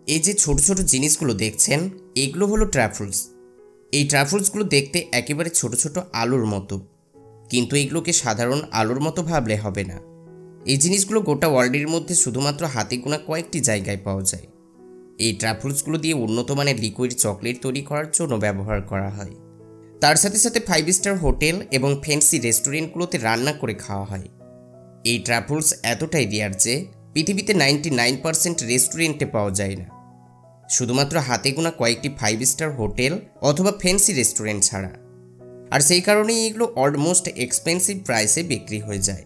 এই যে ছোট ছোট জিনিসগুলো দেখছেন এগুলো হলো ট্রাফলস। এই ট্রাফলসগুলো দেখতে একেবারে ছোট ছোট আলুর মতো, কিন্তু এগুলোকে সাধারণ আলুর মতো ভাবলে হবে না। এই জিনিসগুলো গোটা ওয়ার্ল্ডের মধ্যে শুধুমাত্র হাতে গোনা কয়েকটি জায়গায় পাওয়া যায়। এই ট্রাফলসগুলো দিয়ে উন্নত মানের লিকুইড চকলেট তৈরি করার জন্য ব্যবহার করা হয়। তার সাথে সাথে 5 স্টার হোটেল এবং ফ্যান্সি রেস্টুরেন্টগুলোতে রান্না করে খাওয়া হয়। এই ট্রাফলস এতটাই রেয়ার যে পৃথিবীতে 99% রেস্টুরেন্টে পাওয়া যায় না, শুধুমাত্র হাতে গোনা কয়েকটি 5 স্টার হোটেল অথবা ফ্যান্সি রেস্টুরেন্ট ছাড়া। আর সেই কারণেই এগুলো অলমোস্ট এক্সপেন্সিভ প্রাইসে বিক্রি হয়ে যায়।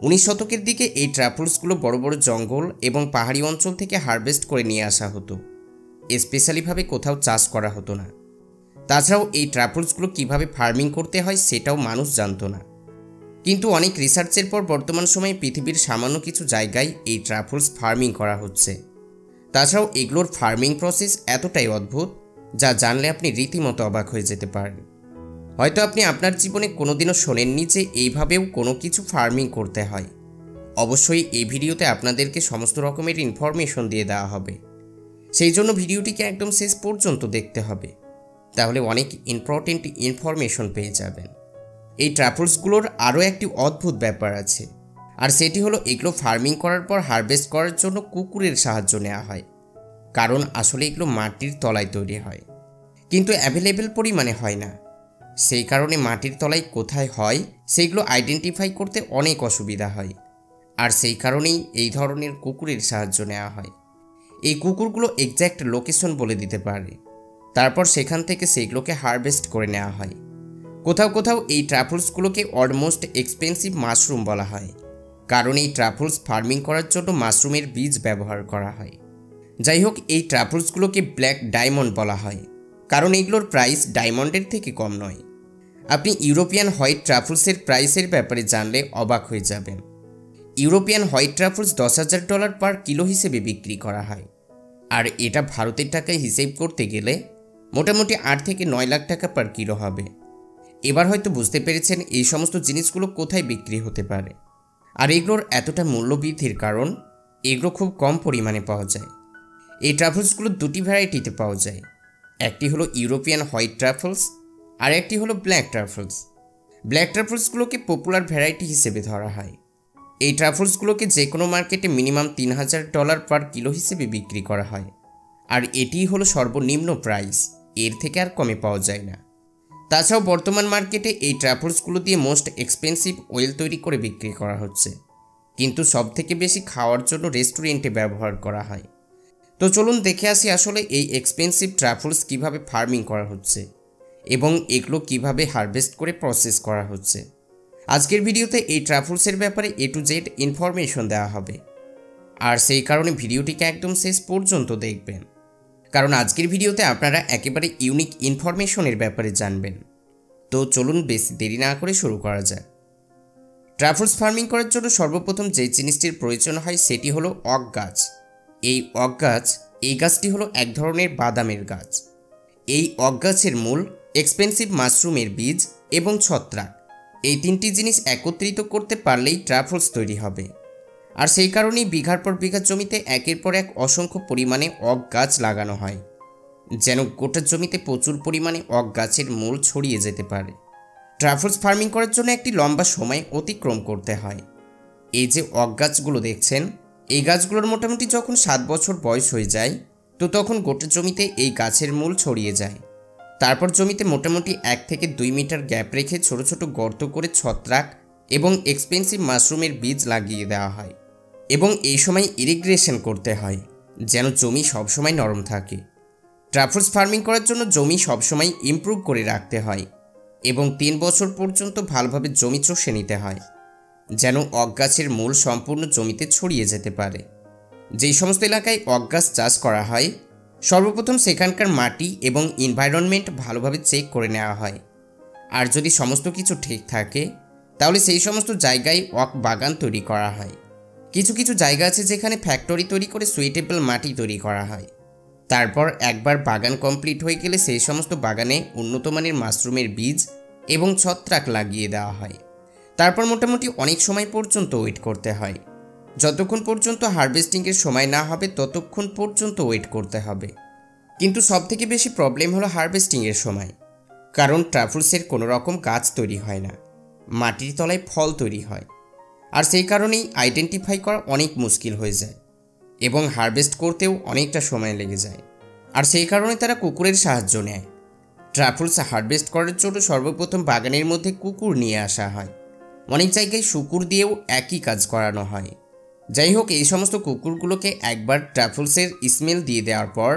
19 শতকের দিকে এই ট্রাফলসগুলো বড় বড় জঙ্গল এবং পাহাড়ি অঞ্চল থেকে হারভেস্ট করে নিয়ে আসা হতো, স্পেশালিভাবে কোথাও চাষ করা হতো না। তাছাড়াও এই ট্রাফলসগুলো কিভাবে ফার্মিং করতে হয় সেটাও মানুষ জানতো না। কিন্তু অনেক রিসার্চের পর বর্তমান সময়ে পৃথিবীর সামান্য কিছু জায়গায় এই ট্রাফলস ফার্মিং করা হচ্ছে। তাছাড়াও এগুলোর ফার্মিং প্রসেস এতটাই অদ্ভুত যা জানলে আপনি রীতিমতো অবাক হয়ে যেতে পারেন। হয়তো আপনি আপনার জীবনে কোনোদিনও শোনেননি যে এইভাবেও কোনো কিছু ফার্মিং করতে হয়। অবশ্যই এই ভিডিওতে আপনাদেরকে সমস্ত রকমের ইনফরমেশন দিয়ে দেওয়া হবে, সেই জন্য ভিডিওটিকে একদম শেষ পর্যন্ত দেখতে হবে, তাহলে অনেক ইম্পর্টেন্ট ইনফরমেশন পেয়ে যাবেন। এই ট্রাফলসগুলোর আরও একটি অদ্ভুত ব্যাপার আছে, আর সেটি হলো এগুলো ফার্মিং করার পর হারভেস্ট করার জন্য কুকুরের সাহায্য নেওয়া হয়, কারণ আসলে এগুলো মাটির তলায় তৈরি হয়, কিন্তু অ্যাভেলেবেল পরিমাণে হয় না। সেই কারণে মাটির তলায় কোথায় হয় সেইগুলো আইডেন্টিফাই করতে অনেক অসুবিধা হয়, আর সেই কারণেই এই ধরনের কুকুরের সাহায্য নেওয়া হয়। এই কুকুরগুলো এক্স্যাক্ট লোকেশন বলে দিতে পারে, তারপর সেখান থেকে সেইগুলোকে হারভেস্ট করে নেওয়া হয়। কোথাও কোথাও এই ট্রাফলসগুলোকে অলমোস্ট এক্সপেন্সিভ মাশরুম বলা হয়, কারণ এই ট্রাফলস ফার্মিং করার জন্য মাশরুমের বীজ ব্যবহার করা হয়। যাই হোক, এই ট্রাফলসগুলোকে ব্ল্যাক ডায়মন্ড বলা হয়, কারণ এগুলোর প্রাইস ডায়মন্ডের থেকে কম নয়। আপনি ইউরোপিয়ান হোয়াইট ট্রাফলসের প্রাইসের ব্যাপারে জানলে অবাক হয়ে যাবেন। European white truffles $10,000 per kilo হিসেবে বিক্রি করা হয়, আর এটা ভারতের টাকায় হিসেব করতে গেলে মোটামুটি 8 থেকে 9 লাখ টাকা পার কিলো হবে। এবার হয়তো বুঝতে পেরেছেন এই সমস্ত জিনিসগুলো কোথায় বিক্রি হতে পারে, আর এগুলোর এতটা মূল্য বৃদ্ধির কারণ এগুলো খুব কম পরিমাণে পাওয়া যায়। এই ট্রাফলসগুলো দুটি ভ্যারাইটিতে পাওয়া যায়, একটি হলো ইউরোপিয়ান হোয়াইট ট্রাফলস আর একটি হলো black truffles. Black ট্রাফলসগুলোকে popular variety হিসেবে ধরা হয়। এই ট্রাফলসগুলোকে যে কোনো মার্কেটে মিনিমাম $3,000 পার কিলো হিসেবে বিক্রি করা হয়, আর এটিই হলো সর্বনিম্ন প্রাইস, এর থেকে আর কমে পাওয়া যায় না। তাছাড়াও বর্তমান মার্কেটে এই ট্রাফলসগুলো দিয়ে মোস্ট এক্সপেন্সিভ অয়েল তৈরি করে বিক্রি করা হচ্ছে, কিন্তু সবথেকে বেশি খাওয়ার জন্য রেস্টুরেন্টে ব্যবহার করা হয়। তো চলুন দেখে আসি আসলে এই এক্সপেন্সিভ ট্রাফলস কিভাবে ফার্মিং করা হচ্ছে এবং এগুলো কিভাবে হারভেস্ট করে প্রসেস করা হচ্ছে। আজকের ভিডিওতে এই ট্রাফলসের ব্যাপারে A to Z ইনফরমেশন দেওয়া হবে, আর সেই কারণে ভিডিওটিকে একদম শেষ পর্যন্ত দেখবেন, কারণ আজকের ভিডিওতে আপনারা একেবারে ইউনিক ইনফরমেশনের ব্যাপারে জানবেন। তো চলুন বেশি দেরি না করে শুরু করা যায়। ট্রাফলস ফার্মিং করার জন্য সর্বপ্রথম যে জিনিসটির প্রয়োজন হয় সেটি হলো ওক গাছ। এই গাছটি হলো এক ধরনের বাদামের গাছ। এই ওক গাছের মূল, এক্সপেন্সিভ মাশরুমের বীজ এবং ছত্রাক, এই তিনটি জিনিস একত্রিত করতে পারলেই ট্রাফলস তৈরি হবে। আর সেই কারণেই বিঘার পর বিঘা জমিতে একের পর এক অসংখ্য পরিমাণে ওক গাছ লাগানো হয়, যেন গোটা জমিতে প্রচুর পরিমাণে ওক গাছের মূল ছড়িয়ে যেতে পারে। ট্রাফলস ফার্মিং করার জন্য একটি লম্বা সময় অতিক্রম করতে হয়। এই যে ওক গাছগুলো দেখছেন, এই গাছগুলোর মোটামুটি যখন 7 বছর বয়স হয়ে যায়, তো তখন গোটা জমিতে এই গাছের মূল ছড়িয়ে যায়। তারপর জমিতে মোটামুটি 1 থেকে 2 মিটার গ্যাপ রেখে ছোট ছোট গর্ত করে ছত্রাক এবং এক্সপেন্সিভ মাশরুমের বীজ লাগিয়ে দেওয়া হয়, এবং এই সময় ইরিগেশন করতে হয় যেন জমি সবসময় নরম থাকে। ট্রাফলস ফার্মিং করার জন্য জমি সবসময় ইমপ্রুভ করে রাখতে হয় এবং 3 বছর পর্যন্ত ভালোভাবে জমি চষে নিতে হয়, যেন ওক গাছের মূল সম্পূর্ণ জমিতে ছড়িয়ে যেতে পারে। যেই সমস্ত এলাকায় ওক গাছ চাষ করা হয়, সর্বপ্রথম সেখানকার মাটি এবং এনভায়রনমেন্ট ভালোভাবে চেক করে নেওয়া হয়, আর যদি সমস্ত কিছু ঠিক থাকে তাহলে সেই সমস্ত জায়গায় ওক বাগান তৈরি করা হয়। কিছু কিছু জায়গা আছে যেখানে ফ্যাক্টরি তৈরি করে সুইটেবল মাটি তৈরি করা হয়। তারপর একবার বাগান কমপ্লিট হয়ে গেলে সেই সমস্ত বাগানে উন্নত মানের মাশরুমের বীজ এবং ছত্রাক লাগিয়ে দেওয়া হয়। তারপর মোটামুটি অনেক সময় পর্যন্ত ওয়েট করতে হয়। যতক্ষণ পর্যন্ত হারভেস্টিংয়ের সময় না হবে ততক্ষণ পর্যন্ত ওয়েট করতে হবে। কিন্তু সবথেকে বেশি প্রবলেম হলো হারভেস্টিংয়ের সময়, কারণ ট্রাফলসের কোনো রকম গাছ তৈরি হয় না, মাটির তলায় ফল তৈরি হয়। আর সেই কারণেই আইডেন্টিফাই করা অনেক মুশকিল হয়ে যায় এবং হারভেস্ট করতেও অনেকটা সময় লেগে যায়। আর সেই কারণে তারা কুকুরের সাহায্য নেয়। ট্রাফলস হারভেস্ট করার জন্য সর্বপ্রথম বাগানের মধ্যে কুকুর নিয়ে আসা হয়। অনেক জায়গায় শুকুর দিয়েও একই কাজ করানো হয়। যাই হোক, এই সমস্ত কুকুরগুলোকে একবার ট্রাফলসের স্মেল দিয়ে দেওয়ার পর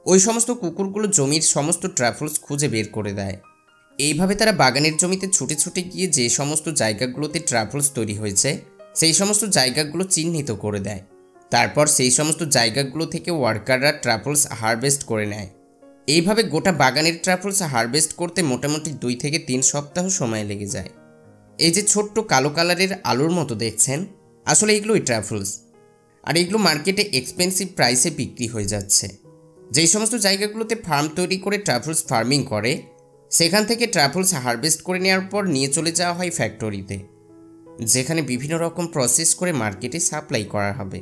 ওই সমস্ত কুকুরগুলো জমির সমস্ত ট্রাফলস খুঁজে বের করে দেয়। এইভাবে তারা বাগানের জমিতে ছুটে ছুটে গিয়ে যে সমস্ত জায়গাগুলোতে ট্রাফলস তৈরি হয়েছে সেই সমস্ত জায়গাগুলো চিহ্নিত করে দেয়। তারপর সেই সমস্ত জায়গাগুলো থেকে ওয়ার্কাররা ট্রাফলস হারভেস্ট করে নেয়। এইভাবে গোটা বাগানের ট্রাফলস হারভেস্ট করতে মোটামুটি 2 থেকে 3 সপ্তাহ সময় লেগে যায়। এই যে ছোট্ট কালো কালারের আলুর মতো দেখছেন, আসলে এগুলোই ট্রাফলস। আর এগুলো মার্কেটে এক্সপেন্সিভ প্রাইসে বিক্রি হয়ে যাচ্ছে। যেই সমস্ত জায়গাগুলোতে ফার্ম তৈরি করে ট্রাফলস ফার্মিং করে সেখান থেকে ট্রাফলস হারভেস্ট করে নেওয়ার পর নিয়ে চলে যাওয়া হয় ফ্যাক্টরিতে, যেখানে বিভিন্ন রকম প্রসেস করে মার্কেটে সাপ্লাই করা হবে।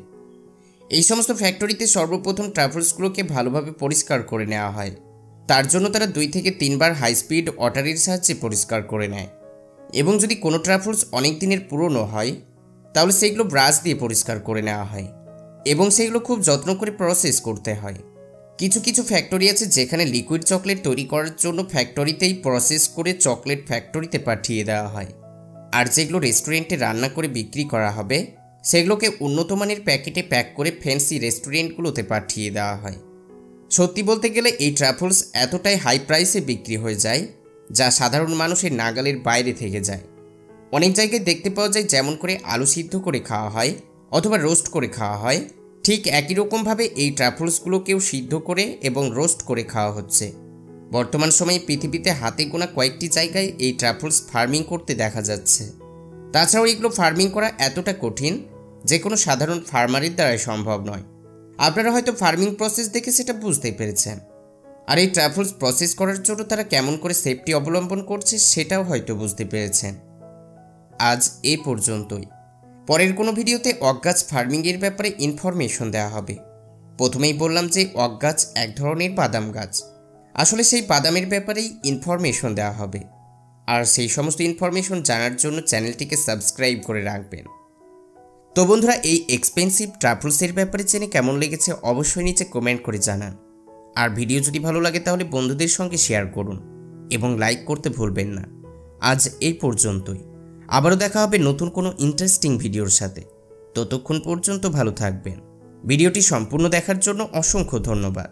এই সমস্ত ফ্যাক্টরিতে সর্বপ্রথম ট্রাফলসগুলোকে ভালোভাবে পরিষ্কার করে নেওয়া হয়। তার জন্য তারা 2 থেকে 3 বার হাই স্পিড ওয়াটারের সাহায্যে পরিষ্কার করে নেয়। এবং যদি কোনো ট্রাফলস অনেক দিনের পুরনো হয় তাহলে সেগুলো ব্রাশ দিয়ে পরিষ্কার করে নেওয়া হয় এবং সেগুলো খুব যত্ন করে প্রসেস করতে হয়। কিছু কিছু ফ্যাক্টরি আছে যেখানে লিকুইড চকলেট তৈরি করার জন্য ফ্যাক্টরিতেই প্রসেস করে চকলেট ফ্যাক্টরিতে পাঠিয়ে দেওয়া হয়। আর যেগুলো রেস্টুরেন্টে রান্না করে বিক্রি করা হবে সেগুলোকে উন্নত মানের প্যাকেটে প্যাক করে ফ্যান্সি রেস্টুরেন্টগুলোতে পাঠিয়ে দেওয়া হয়। সত্যি বলতে গেলে এই ট্রাফলস এতটাই হাই প্রাইসে বিক্রি হয়ে যায় যা সাধারণ মানুষের নাগালের বাইরে থেকে যায়। অনেক জায়গায় দেখতে পাওয়া যায় যেমন করে আলু সিদ্ধ করে খাওয়া হয় অথবা রোস্ট করে খাওয়া হয়, ঠিক একই রকমভাবে এই ট্রাফলসগুলোকেও সিদ্ধ করে এবং রোস্ট করে খাওয়া হচ্ছে। বর্তমান সময়ে পৃথিবীতে হাতে গোনা কয়েকটি জায়গায় এই ট্রাফলস ফার্মিং করতে দেখা যাচ্ছে। তাছাড়াও এগুলো ফার্মিং করা এতটা কঠিন যে কোনো সাধারণ ফার্মারের দ্বারাই সম্ভব নয়। আপনারা হয়তো ফার্মিং প্রসেস দেখে সেটা বুঝতে পেরেছেন। আর এই ট্রাফলস প্রসেস করার জন্য তারা কেমন করে সেফটি অবলম্বন করছে সেটাও হয়তো বুঝতে পেরেছেন। আজ এই পর্যন্তই। পরের কোনো ভিডিওতে ওক গাছ ফার্মিংয়ের ব্যাপারে ইনফরমেশন দেওয়া হবে। প্রথমেই বললাম যে ওক গাছ এক ধরনের বাদাম গাছ, আসলে সেই বাদামের ব্যাপারেই ইনফরমেশন দেওয়া হবে। আর সেই সমস্ত ইনফরমেশন জানার জন্য চ্যানেলটিকে সাবস্ক্রাইব করে রাখবেন। তো বন্ধুরা, এই এক্সপেন্সিভ ট্রাফলসের ব্যাপারে জেনে কেমন লেগেছে অবশ্যই নিচে কমেন্ট করে জানান। আর ভিডিও যদি ভালো লাগে তাহলে বন্ধুদের সঙ্গে শেয়ার করুন এবং লাইক করতে ভুলবেন না। আজ এই পর্যন্তই। আবারও দেখা হবে নতুন কোনো ইন্টারেস্টিং ভিডিওর সাথে। ততক্ষণ পর্যন্ত ভালো থাকবেন। ভিডিওটি সম্পূর্ণ দেখার জন্য অসংখ্য ধন্যবাদ।